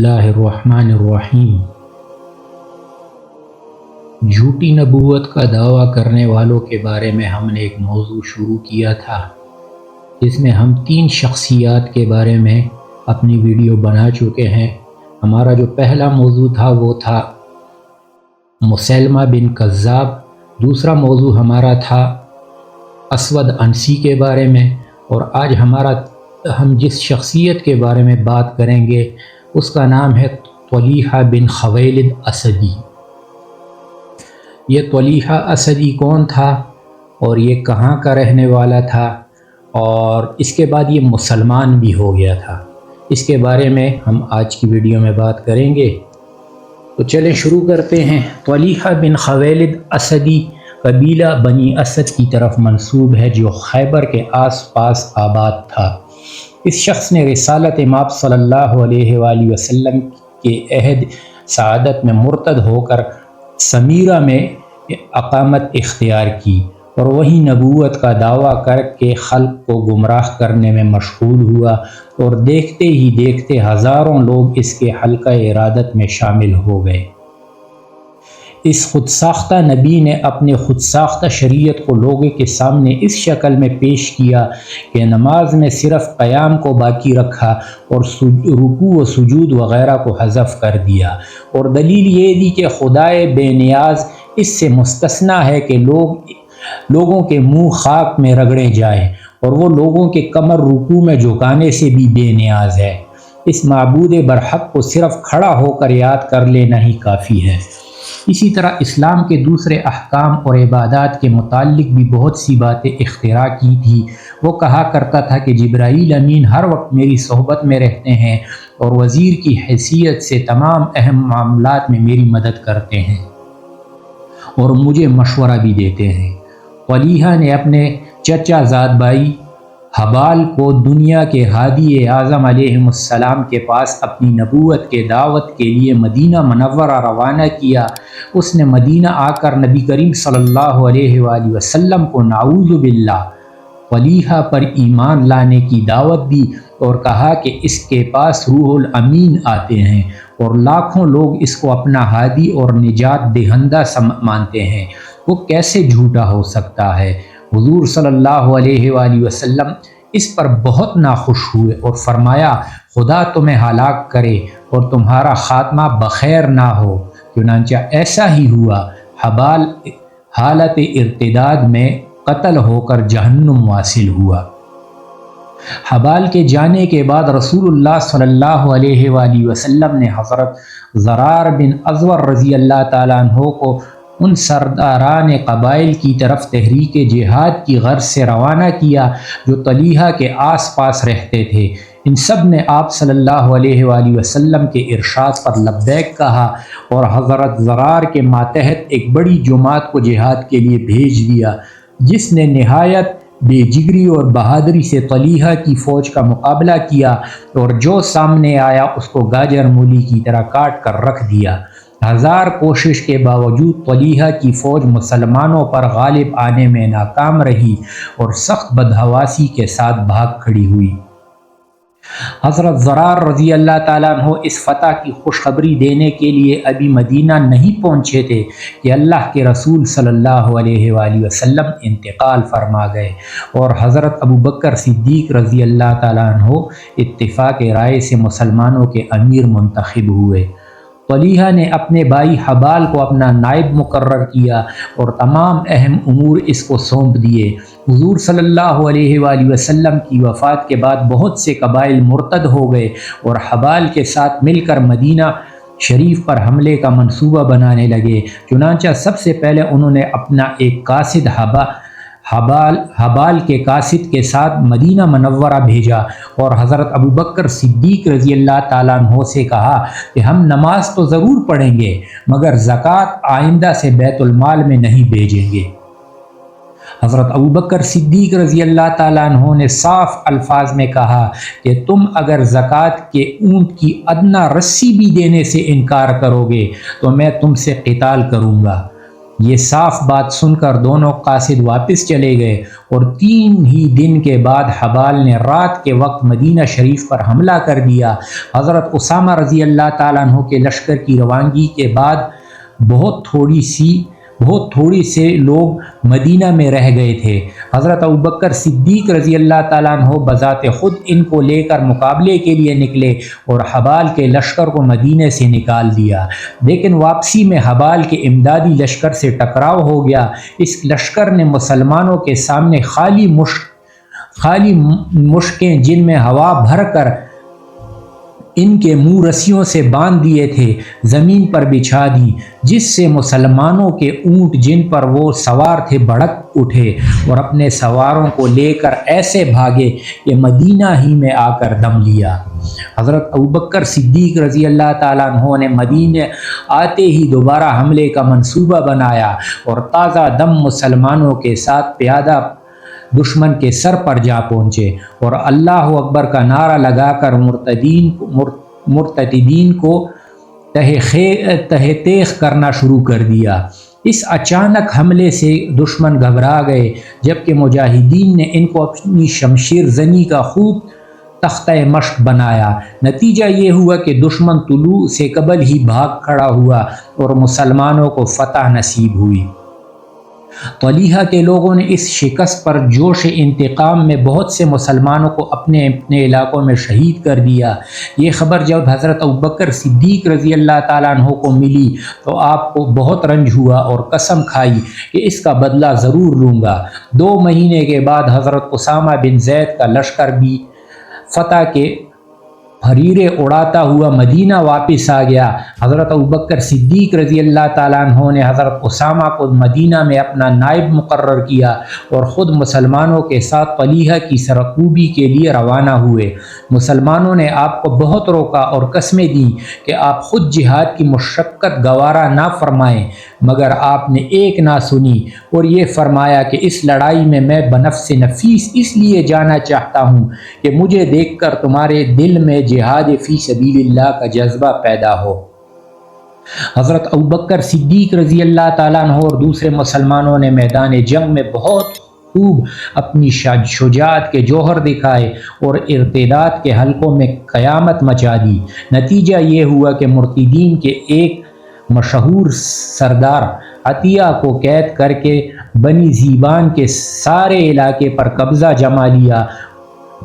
اللہ الرحمن الرحیم۔ جھوٹی نبوت کا دعویٰ کرنے والوں کے بارے میں ہم نے ایک موضوع شروع کیا تھا، جس میں ہم 3 شخصیات کے بارے میں اپنی ویڈیو بنا چکے ہیں۔ ہمارا جو پہلا موضوع تھا وہ تھا مسیلمہ بن کذاب، دوسرا موضوع ہمارا تھا اسود عنسی کے بارے میں، اور آج ہم جس شخصیت کے بارے میں بات کریں گے اس کا نام ہے طلیحہ بن خویلد اسدی۔ یہ طلیحہ اسدی کون تھا اور یہ کہاں کا رہنے والا تھا، اور اس کے بعد یہ مسلمان بھی ہو گیا تھا، اس کے بارے میں ہم آج کی ویڈیو میں بات کریں گے۔ تو چلیں شروع کرتے ہیں۔ طلیحہ بن خویلد اسدی قبیلہ بنی اسد کی طرف منسوب ہے، جو خیبر کے آس پاس آباد تھا۔ اس شخص نے رسالت مآب صلی اللہ علیہ وآلہ وسلم کے عہد سعادت میں مرتد ہو کر سمیرہ میں اقامت اختیار کی، اور وہی نبوت کا دعویٰ کر کے خلق کو گمراہ کرنے میں مشغول ہوا، اور دیکھتے ہی دیکھتے ہزاروں لوگ اس کے حلقہ ارادت میں شامل ہو گئے۔ اس خود ساختہ نبی نے اپنے خود ساختہ شریعت کو لوگوں کے سامنے اس شکل میں پیش کیا کہ نماز میں صرف قیام کو باقی رکھا اور رکوع و سجود وغیرہ کو حذف کر دیا، اور دلیل یہ دی کہ خدائے بے نیاز اس سے مستثنیٰ ہے کہ لوگوں کے منہ خاک میں رگڑے جائیں، اور وہ لوگوں کے کمر رکوع میں جھکانے سے بھی بے نیاز ہے۔ اس معبود برحق کو صرف کھڑا ہو کر یاد کر لینا ہی کافی ہے۔ اسی طرح اسلام کے دوسرے احکام اور عبادات کے متعلق بھی بہت سی باتیں اختراع کی تھی۔ وہ کہا کرتا تھا کہ جبرائیل امین ہر وقت میری صحبت میں رہتے ہیں اور وزیر کی حیثیت سے تمام اہم معاملات میں میری مدد کرتے ہیں اور مجھے مشورہ بھی دیتے ہیں۔ طلیحہ نے اپنے چچا زاد بھائی حبال کو دنیا کے ہادی اعظم علیہ السلام کے پاس اپنی نبوت کے دعوت کے لیے مدینہ منورہ روانہ کیا۔ اس نے مدینہ آ کر نبی کریم صلی اللہ علیہ وآلہ وسلم کو نعوذ باللہ طلیحہ پر ایمان لانے کی دعوت دی، اور کہا کہ اس کے پاس روح الامین آتے ہیں اور لاکھوں لوگ اس کو اپنا ہادی اور نجات دہندہ مانتے ہیں، وہ کیسے جھوٹا ہو سکتا ہے۔ حضور صلی اللہ علیہ وآلہ وسلم اس پر بہت ناخوش ہوئے اور فرمایا، خدا تمہیں ہلاک کرے اور تمہارا خاتمہ بخیر نہ ہو۔ چنانچہ ایسا ہی ہوا۔ حبال حالت ارتداد میں قتل ہو کر جہنم واصل ہوا۔ حبال کے جانے کے بعد رسول اللہ صلی اللہ علیہ وآلہ وسلم نے حضرت زرار بن ازور رضی اللہ تعالیٰ عنہ کو ان سرداران قبائل کی طرف تحریک جہاد کی غرض سے روانہ کیا جو طلیحہ کے آس پاس رہتے تھے۔ ان سب نے آپ صلی اللہ علیہ وآلہ وسلم کے ارشاد پر لبیک کہا اور حضرت زرار کے ماتحت ایک بڑی جماعت کو جہاد کے لیے بھیج دیا، جس نے نہایت بے جگری اور بہادری سے طلیحہ کی فوج کا مقابلہ کیا، اور جو سامنے آیا اس کو گاجر مولی کی طرح کاٹ کر رکھ دیا۔ ہزار کوشش کے باوجود طلیحہ کی فوج مسلمانوں پر غالب آنے میں ناکام رہی اور سخت بدحواسی کے ساتھ بھاگ کھڑی ہوئی۔ حضرت زرار رضی اللہ تعالیٰ عنہ اس فتح کی خوشخبری دینے کے لیے ابھی مدینہ نہیں پہنچے تھے کہ اللہ کے رسول صلی اللہ علیہ وآلہ وسلم انتقال فرما گئے، اور حضرت ابوبکر صدیق رضی اللہ تعالیٰ عنہ اتفاق رائے سے مسلمانوں کے امیر منتخب ہوئے۔ طلیحہ نے اپنے بھائی حبال کو اپنا نائب مقرر کیا اور تمام اہم امور اس کو سونپ دیے۔ حضور صلی اللہ علیہ وآلہ وسلم کی وفات کے بعد بہت سے قبائل مرتد ہو گئے اور حبال کے ساتھ مل کر مدینہ شریف پر حملے کا منصوبہ بنانے لگے۔ چنانچہ سب سے پہلے انہوں نے اپنا ایک قاصد حبال کے قاصد کے ساتھ مدینہ منورہ بھیجا اور حضرت ابوبکر صدیق رضی اللہ تعالیٰ عنہ سے کہا کہ ہم نماز تو ضرور پڑھیں گے مگر زکوٰۃ آئندہ سے بیت المال میں نہیں بھیجیں گے۔ حضرت ابوبکر صدیق رضی اللہ تعالیٰ عنہ نے صاف الفاظ میں کہا کہ تم اگر زکوٰۃ کے اونٹ کی ادنا رسی بھی دینے سے انکار کرو گے تو میں تم سے قتال کروں گا۔ یہ صاف بات سن کر دونوں قاصد واپس چلے گئے اور 3 ہی دن کے بعد حبال نے رات کے وقت مدینہ شریف پر حملہ کر دیا۔ حضرت اسامہ رضی اللہ تعالیٰ عنہ کے لشکر کی روانگی کے بعد بہت تھوڑی سے لوگ مدینہ میں رہ گئے تھے۔ حضرت ابوبکر صدیق رضی اللہ تعالیٰ عنہ بذات خود ان کو لے کر مقابلے کے لیے نکلے اور حبال کے لشکر کو مدینہ سے نکال دیا، لیکن واپسی میں حبال کے امدادی لشکر سے ٹکراؤ ہو گیا۔ اس لشکر نے مسلمانوں کے سامنے خالی مشکیں جن میں ہوا بھر کر ان کے منہ رسیوں سے باندھ دیے تھے زمین پر بچھا دی، جس سے مسلمانوں کے اونٹ جن پر وہ سوار تھے بھڑک اٹھے اور اپنے سواروں کو لے کر ایسے بھاگے کہ مدینہ ہی میں آ کر دم لیا۔ حضرت ابوبکر صدیق رضی اللہ تعالیٰ عنہ نے مدینہ آتے ہی دوبارہ حملے کا منصوبہ بنایا اور تازہ دم مسلمانوں کے ساتھ پیادہ دشمن کے سر پر جا پہنچے اور اللہ اکبر کا نعرہ لگا کر مرتدین کو تہہ تیغ کرنا شروع کر دیا۔ اس اچانک حملے سے دشمن گھبرا گئے، جبکہ مجاہدین نے ان کو اپنی شمشیر زنی کا خوب تختہ مشق بنایا۔ نتیجہ یہ ہوا کہ دشمن طلوع سے قبل ہی بھاگ کھڑا ہوا اور مسلمانوں کو فتح نصیب ہوئی۔ طلیحہ کے لوگوں نے اس شکست پر جوش انتقام میں بہت سے مسلمانوں کو اپنے علاقوں میں شہید کر دیا۔ یہ خبر جب حضرت ابوبکر صدیق رضی اللہ تعالیٰ عنہ کو ملی تو آپ کو بہت رنج ہوا اور قسم کھائی کہ اس کا بدلہ ضرور لوں گا۔ 2 مہینے کے بعد حضرت اسامہ بن زید کا لشکر بھی فتح کے حریرے اڑاتا ہوا مدینہ واپس آ گیا۔ حضرت ابوبکر صدیق رضی اللہ تعالیٰ عنہ نے حضرت اسامہ کو مدینہ میں اپنا نائب مقرر کیا اور خود مسلمانوں کے ساتھ طلیحہ کی سرکوبی کے لیے روانہ ہوئے۔ مسلمانوں نے آپ کو بہت روکا اور قسمیں دیں کہ آپ خود جہاد کی مشقت گوارا نہ فرمائیں، مگر آپ نے ایک نہ سنی اور یہ فرمایا کہ اس لڑائی میں بنفس نفیس اس لیے جانا چاہتا ہوں کہ مجھے دیکھ کر تمہارے دل میں جہاد فی سبیل اللہ کا جذبہ پیدا ہو۔ حضرت ابوبکر صدیق رضی اللہ تعالیٰ عنہ اور دوسرے مسلمانوں نے میدان جنگ میں بہت خوب اپنی شجاعت کے جوہر دکھائے اور ارتداد کے حلقوں میں قیامت مچا دی۔ نتیجہ یہ ہوا کہ مرتدین کے ایک مشہور سردار عطیہ کو قید کر کے بنی زیبان کے سارے علاقے پر قبضہ جما لیا۔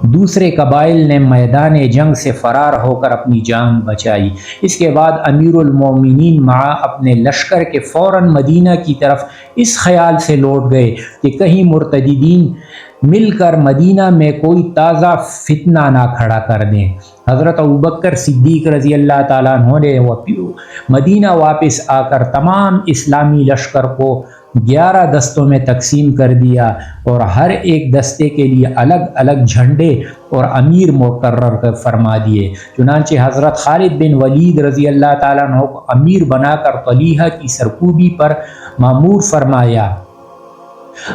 دوسرے قبائل نے میدان جنگ سے فرار ہو کر اپنی جان بچائی۔ اس کے بعد امیر المومنین اپنے لشکر کے فوراً مدینہ کی طرف اس خیال سے لوٹ گئے کہ کہیں مرتدین مل کر مدینہ میں کوئی تازہ فتنہ نہ کھڑا کر دیں۔ حضرت ابوبکر صدیق رضی اللہ تعالیٰ عنہ نے مدینہ واپس آ کر تمام اسلامی لشکر کو 11 دستوں میں تقسیم کر دیا اور ہر ایک دستے کے لیے الگ الگ جھنڈے اور امیر مقرر فرما دیے۔ چنانچہ حضرت خالد بن ولید رضی اللہ تعالیٰ عنہ کو امیر بنا کر طلیحہ کی سرکوبی پر مامور فرمایا۔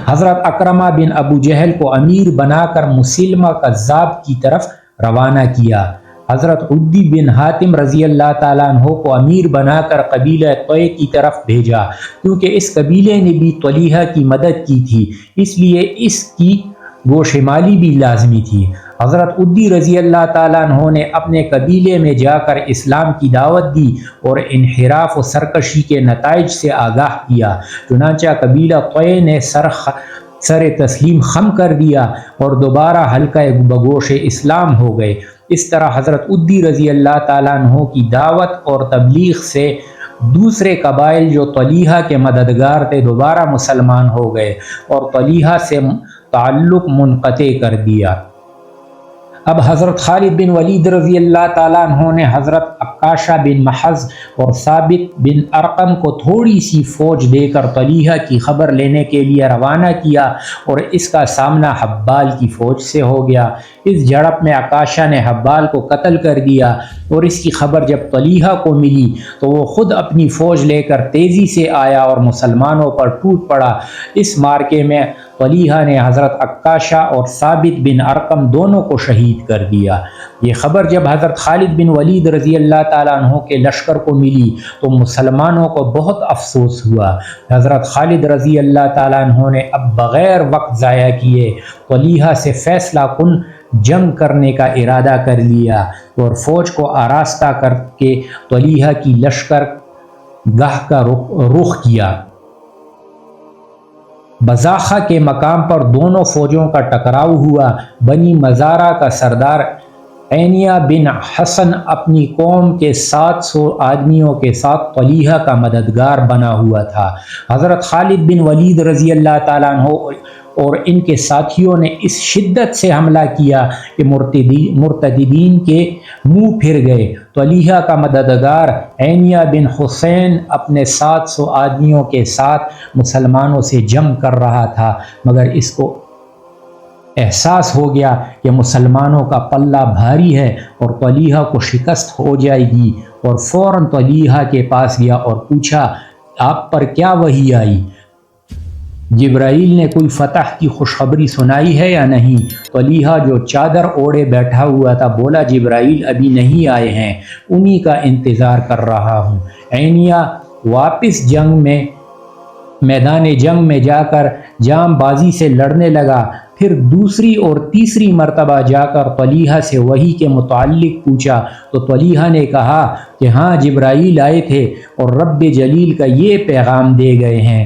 حضرت اکرمہ بن ابو جہل کو امیر بنا کر مسلمہ کذاب کی طرف روانہ کیا۔ حضرت عدی بن حاتم رضی اللہ تعالیٰ عنہ کو امیر بنا کر قبیلہ طے کی طرف بھیجا، کیونکہ اس قبیلے نے بھی طلیحہ کی مدد کی تھی، اس لیے اس کی گوشمالی بھی لازمی تھی۔ حضرت عدی رضی اللہ تعالیٰ عنہ نے اپنے قبیلے میں جا کر اسلام کی دعوت دی اور انحراف و سرکشی کے نتائج سے آگاہ کیا۔ چنانچہ قبیلہ طے نے سر تسلیم خم کر دیا اور دوبارہ حلقہ بگوش اسلام ہو گئے۔ اس طرح حضرت عدی رضی اللہ تعالیٰ عنہ کی دعوت اور تبلیغ سے دوسرے قبائل جو طلیحہ کے مددگار تھے دوبارہ مسلمان ہو گئے اور طلیحہ سے تعلق منقطع کر دیا۔ اب حضرت خالد بن ولید رضی اللہ تعالیٰ عنہ نے حضرت عکاشہ بن محض اور ثابت بن ارقم کو تھوڑی سی فوج دے کر طلیحہ کی خبر لینے کے لیے روانہ کیا اور اس کا سامنا حبال کی فوج سے ہو گیا۔ اس جھڑپ میں عکاشہ نے حبال کو قتل کر دیا اور اس کی خبر جب طلیحہ کو ملی تو وہ خود اپنی فوج لے کر تیزی سے آیا اور مسلمانوں پر ٹوٹ پڑا۔ اس مارکے میں طلیحہ نے حضرت عکاشہ اور ثابت بن ارقم دونوں کو شہید کر دیا۔ یہ خبر جب حضرت خالد بن ولید رضی اللہ تعالیٰ عنہ کے لشکر کو ملی تو مسلمانوں کو بہت افسوس ہوا۔ حضرت خالد رضی اللہ تعالیٰ عنہ نے اب بغیر وقت ضائع کیے طلحہ سے فیصلہ کن جنگ کرنے کا ارادہ کر لیا اور فوج کو آراستہ کر کے طلحہ کی لشکر گاہ کا رخ کیا۔ بزاخہ کے مقام پر دونوں فوجوں کا ٹکراؤ ہوا۔ بنی مزارہ کا سردار عینیہ بن حسن اپنی قوم کے 700 آدمیوں کے ساتھ طلحہ کا مددگار بنا ہوا تھا۔ حضرت خالد بن ولید رضی اللہ تعالیٰ عنہ اور ان کے ساتھیوں نے اس شدت سے حملہ کیا کہ مرتدین کے منہ پھر گئے۔ طلحہ کا مددگار عینیہ بن حسین اپنے 700 آدمیوں کے ساتھ مسلمانوں سے جنگ کر رہا تھا، مگر اس کو احساس ہو گیا کہ مسلمانوں کا پلہ بھاری ہے اور طلحہ کو شکست ہو جائے گی، اور فوراً طلحہ کے پاس گیا اور پوچھا، آپ پر کیا وحی آئی؟ جبرائیل نے کوئی فتح کی خوشخبری سنائی ہے یا نہیں؟ طلحہ جو چادر اوڑے بیٹھا ہوا تھا بولا، جبرائیل ابھی نہیں آئے ہیں، انہی کا انتظار کر رہا ہوں۔ عینیہ واپس میدان جنگ میں جا کر جام بازی سے لڑنے لگا، پھر دوسری اور تیسری مرتبہ جا کر طلحہ سے وحی کے متعلق پوچھا تو طلحہ نے کہا کہ ہاں جبرائیل آئے تھے اور رب جلیل کا یہ پیغام دے گئے ہیں،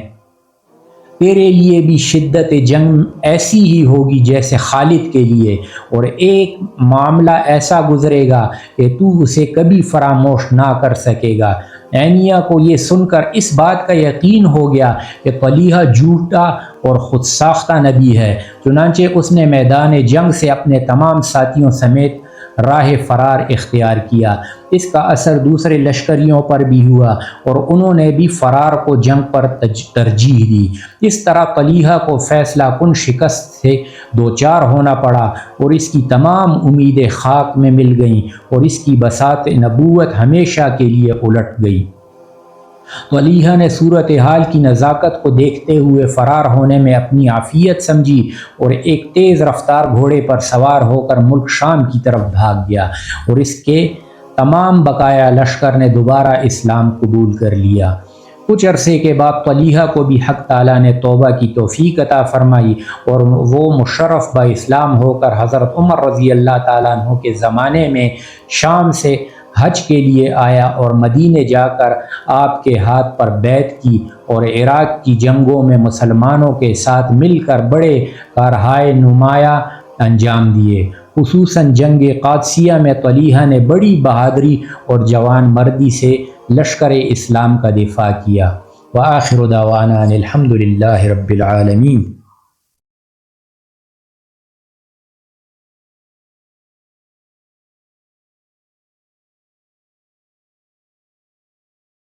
تیرے لیے بھی شدت جنگ ایسی ہی ہوگی جیسے خالد کے لیے، اور ایک معاملہ ایسا گزرے گا کہ تو اسے کبھی فراموش نہ کر سکے گا۔ عینیہ کو یہ سن کر اس بات کا یقین ہو گیا کہ طلحہ جھوٹا اور خود ساختہ نبی ہے، چنانچہ اس نے میدان جنگ سے اپنے تمام ساتھیوں سمیت راہ فرار اختیار کیا۔ اس کا اثر دوسرے لشکریوں پر بھی ہوا اور انہوں نے بھی فرار کو جنگ پر ترجیح دی۔ اس طرح طلحہ کو فیصلہ کن شکست سے دوچار ہونا پڑا اور اس کی تمام امیدیں خاک میں مل گئیں اور اس کی بساط نبوت ہمیشہ کے لیے الٹ گئی۔ طلحہ نے صورتحال کی نزاکت کو دیکھتے ہوئے فرار ہونے میں اپنی عافیت سمجھی اور ایک تیز رفتار گھوڑے پر سوار ہو کر ملک شام کی طرف بھاگ گیا، اور اس کے تمام بقایا لشکر نے دوبارہ اسلام قبول کر لیا۔ کچھ عرصے کے بعد طلحہ کو بھی حق تعالیٰ نے توبہ کی توفیق عطا فرمائی اور وہ مشرف با اسلام ہو کر حضرت عمر رضی اللہ تعالیٰ عنہ کے زمانے میں شام سے حج کے لیے آیا اور مدینے جا کر آپ کے ہاتھ پر بیعت کی اور عراق کی جنگوں میں مسلمانوں کے ساتھ مل کر بڑے کارہائے نمایاں انجام دیے۔ خصوصاً جنگ قادسیہ میں طلحہ نے بڑی بہادری اور جوان مردی سے لشکر اسلام کا دفاع کیا۔ وآخر دعوانا الحمد للہ رب العالمین۔